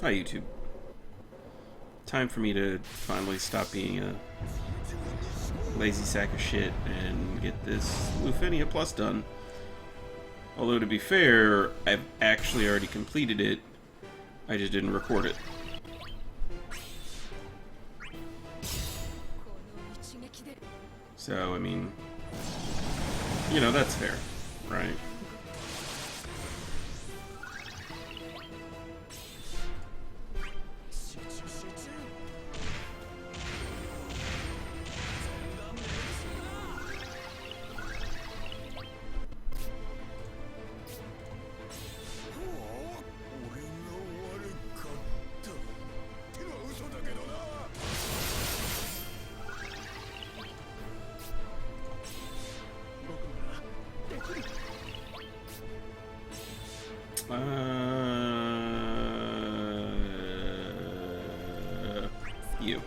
Hi, YouTube. Time for me to finally stop being a lazy sack of shit and get this Lufenia Plus done. Although, to be fair, I've actually already completed it. I just didn't record it. So, I mean, you know, that's fair, right? You.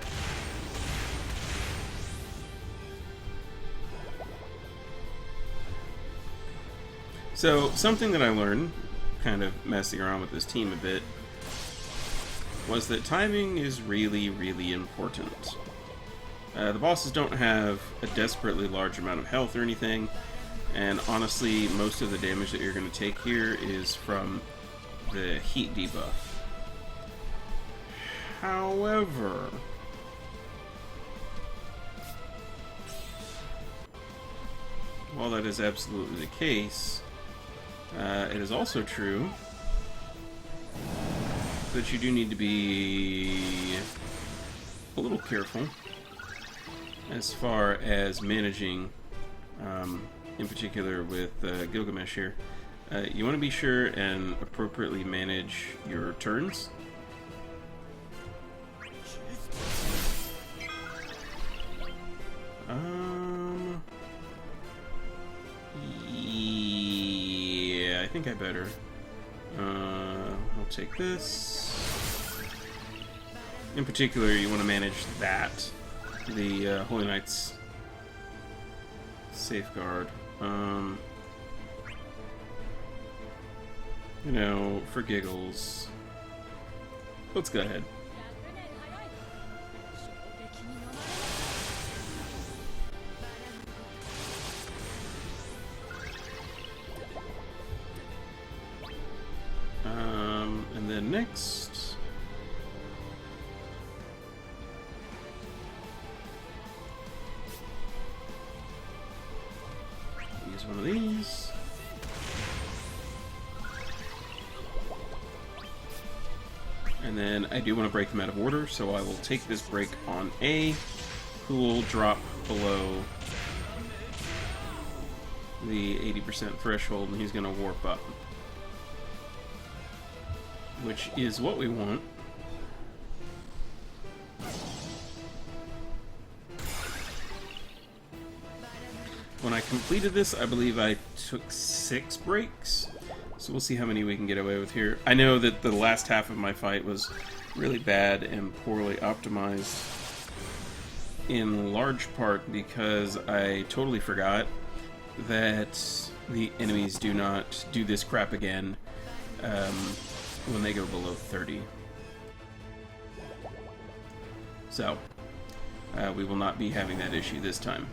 So, something that I learned, kind of messing around with this team a bit, was that timing is really, really important. The bosses don't have a desperately large amount of health or anything, and honestly, most of the damage that you're going to take here is from the heat debuff. However, while that is absolutely the case, it is also true that you do need to be a little careful as far as managing, in particular with Gilgamesh here. You want to be sure and appropriately manage your turns. Yeah, I think I better. We'll take this. In particular, you want to manage that. The Holy Knight's safeguard. You know, for giggles. Let's go ahead. And then next, use one of these. And then I do want to break them out of order, so I will take this break on A, who will drop below the 80% threshold, and he's going to warp up. Which is what we want. When I completed this, I believe I took 6 breaks. So we'll see how many we can get away with here. I know that the last half of my fight was really bad and poorly optimized, in large part because I totally forgot that the enemies do not do this crap again when they go below 30. So, we will not be having that issue this time.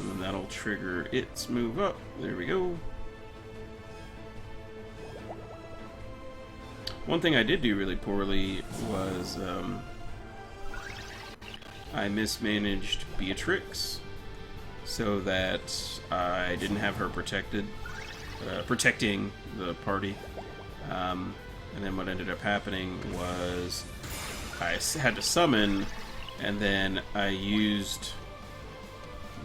And then that'll trigger its move up. There we go. One thing I did do really poorly was I mismanaged Beatrix so that I didn't have her protecting the party. And then what ended up happening was I had to summon, and then I used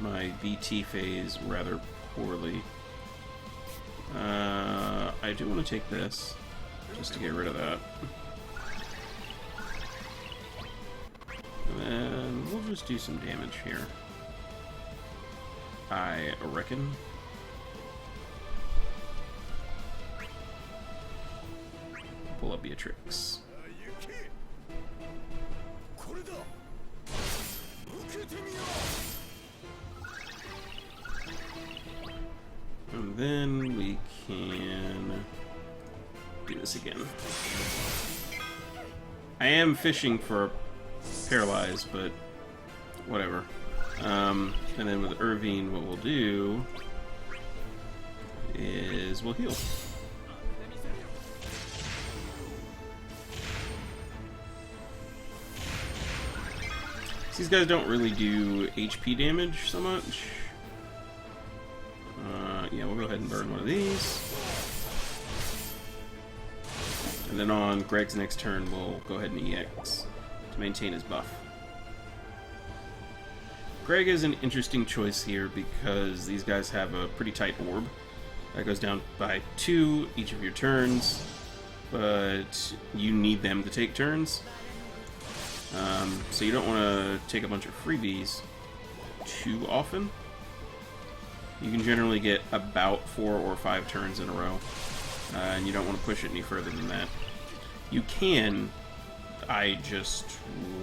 my VT phase rather poorly. I do want to take this just to get rid of that. And then we'll just do some damage here, I reckon. Pull up Beatrix. And then we can do this again. I am fishing for Paralyze, but whatever. And then with Irvine, what we'll do is we'll heal. These guys don't really do HP damage so much. Yeah, we'll go ahead and burn one of these. And then on Greg's next turn, we'll go ahead and EX to maintain his buff. Greg is an interesting choice here because these guys have a pretty tight orb. That goes down by 2 each of your turns, but you need them to take turns. So you don't want to take a bunch of freebies too often. You can generally get about 4 or 5 turns in a row, and you don't want to push it any further than that. You can, I just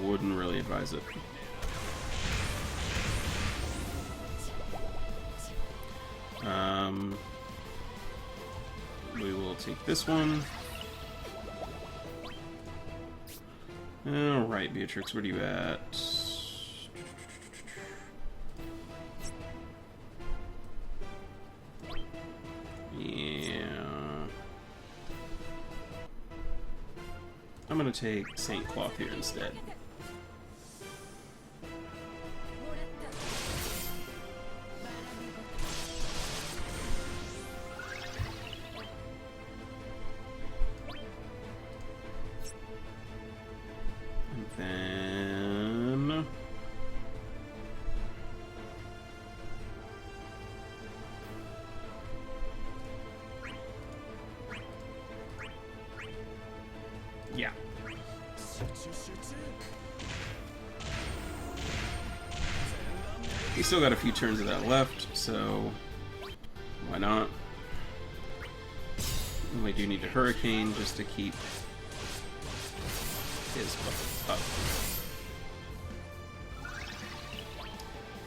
wouldn't really advise it. We will take this one. Alright, Beatrix, where are you at? Yeah. I'm gonna take Saint Cloth here instead. Yeah. We still got a few turns of that left, so why not? And we do need a Hurricane just to keep his buff up.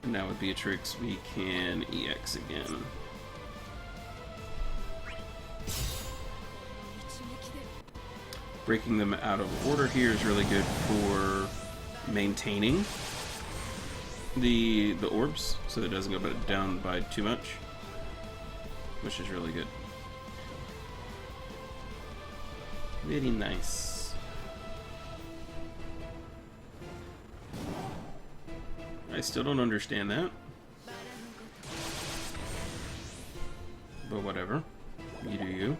And now with Beatrix, we can EX again. Breaking them out of order here is really good for maintaining the orbs, so that it doesn't go down by too much, which is really good. Very nice. I still don't understand that, but whatever. You do you.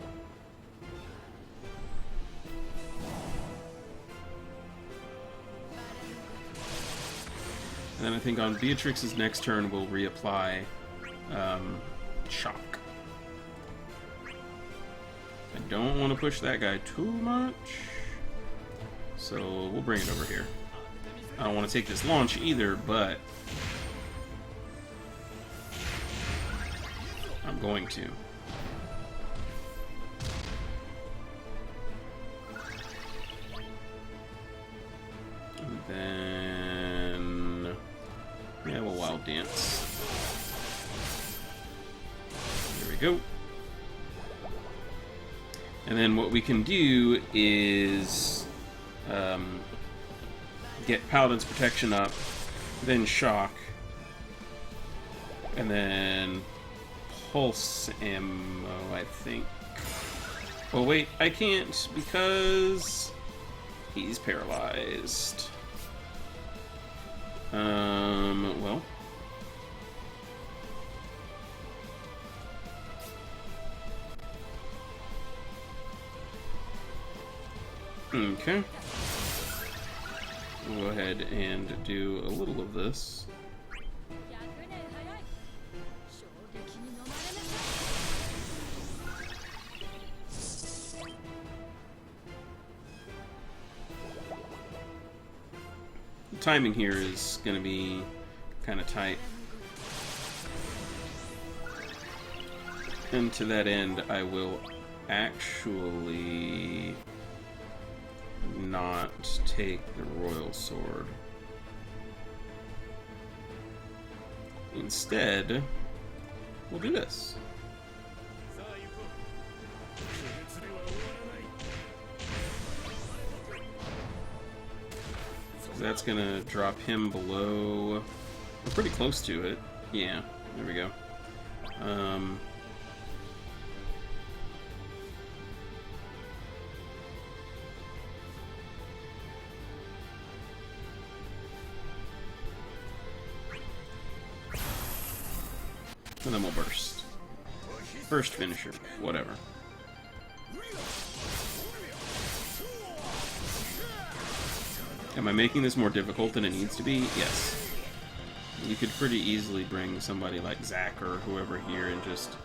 And then I think on Beatrix's next turn, we'll reapply Shock. I don't want to push that guy too much, so we'll bring it over here. I don't want to take this launch either, but I'm going to. And then, yeah, we'll Wild Dance. There we go. And then what we can do is get Paladin's Protection up, then Shock, and then Pulse Ammo, I think. Oh wait, I can't because he's paralyzed. Well. Okay. We'll go ahead and do a little of this. The timing here is going to be kind of tight. And to that end, I will actually not take the Royal Sword. Instead, we'll do this. That's gonna drop him below... We're pretty close to it. Yeah, there we go. And then we'll burst. First finisher, whatever. Am I making this more difficult than it needs to be? Yes. You could pretty easily bring somebody like Zack or whoever here and just...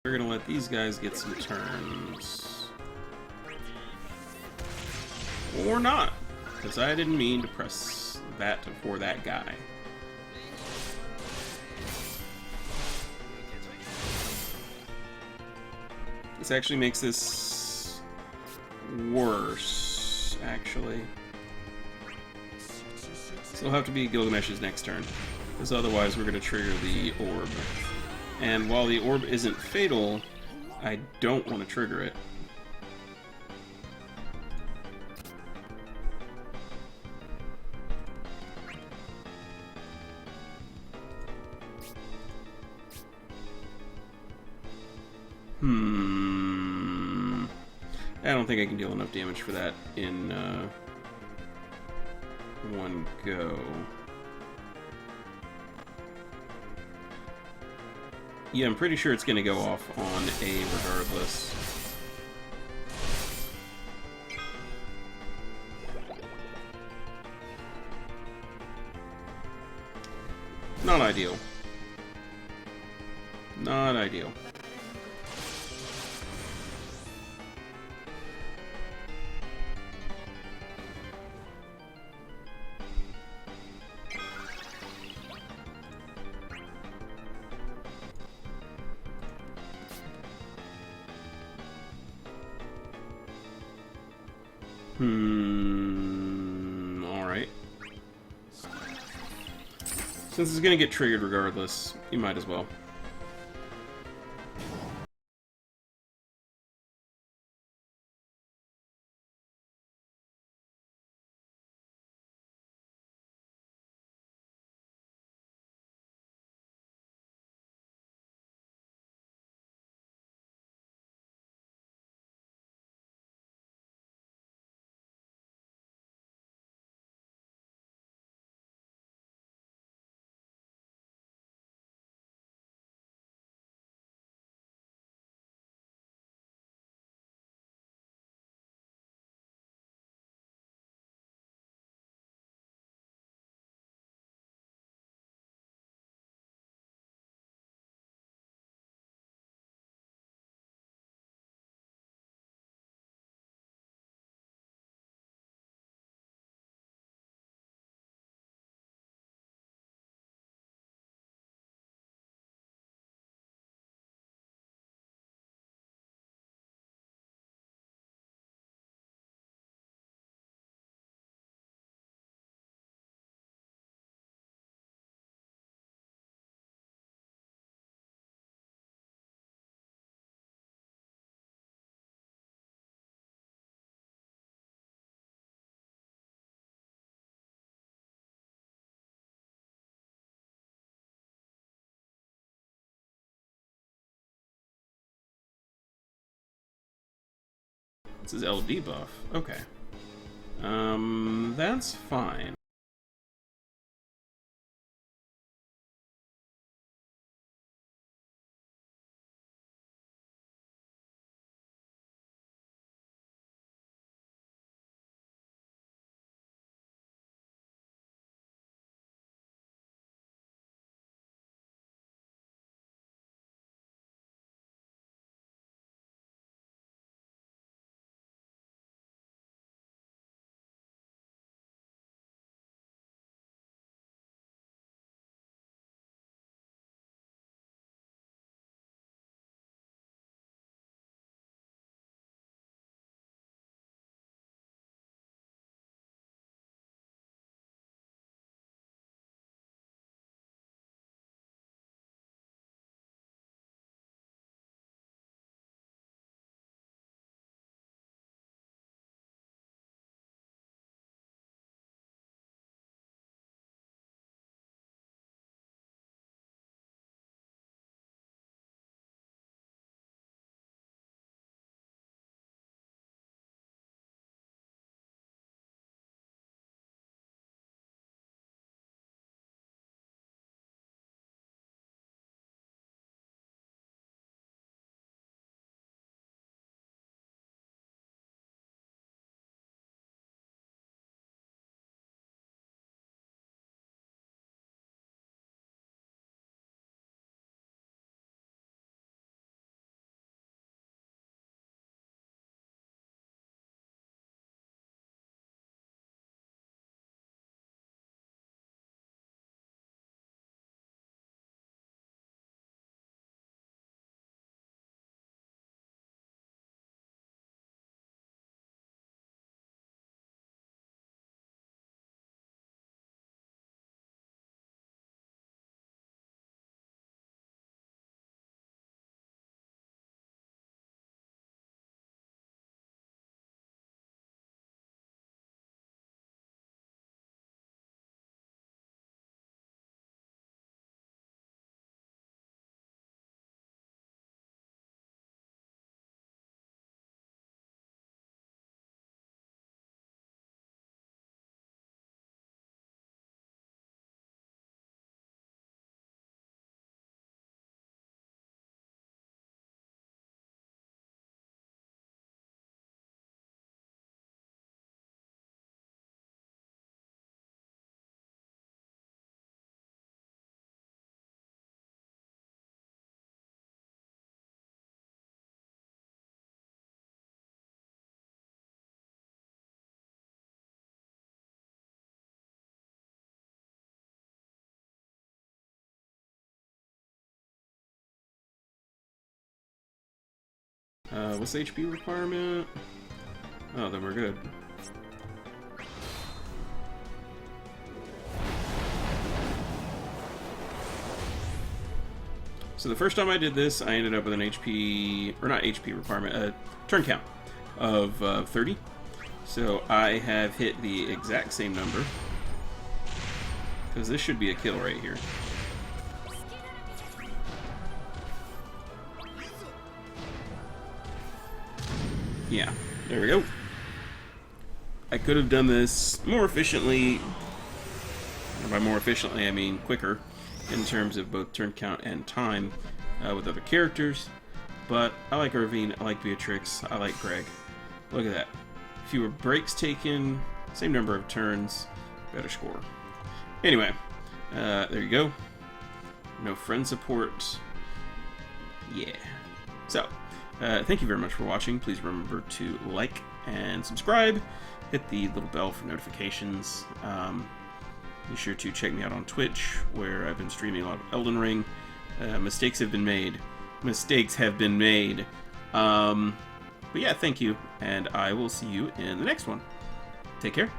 We're gonna let these guys get some turns. Or not, because I didn't mean to press that for that guy. This actually makes this worse, actually. So it'll have to be Gilgamesh's next turn, because otherwise we're going to trigger the orb. And while the orb isn't fatal, I don't want to trigger it. I don't think I can deal enough damage for that in one go. Yeah, I'm pretty sure it's going to go off on A regardless. Not ideal. Not ideal. Alright. Since it's gonna get triggered regardless, you might as well. It's his LD buff. Okay. That's fine. What's the HP requirement? Oh, then we're good. So the first time I did this, I ended up with an HP, or not HP requirement, a turn count of 30. So I have hit the exact same number, because this should be a kill right here. Yeah, there we go. I could have done this more efficiently, or by more efficiently I mean quicker, in terms of both turn count and time with other characters, but I like Irvine, I like Beatrix, I like Greg. Look at that. Fewer breaks taken, same number of turns, better score. Anyway, there you go. No friend support. Yeah. So, thank you very much for watching. Please remember to like and subscribe. Hit the little bell for notifications. Be sure to check me out on Twitch, where I've been streaming a lot of Elden Ring. Mistakes have been made. Mistakes have been made. But yeah, thank you, and I will see you in the next one. Take care.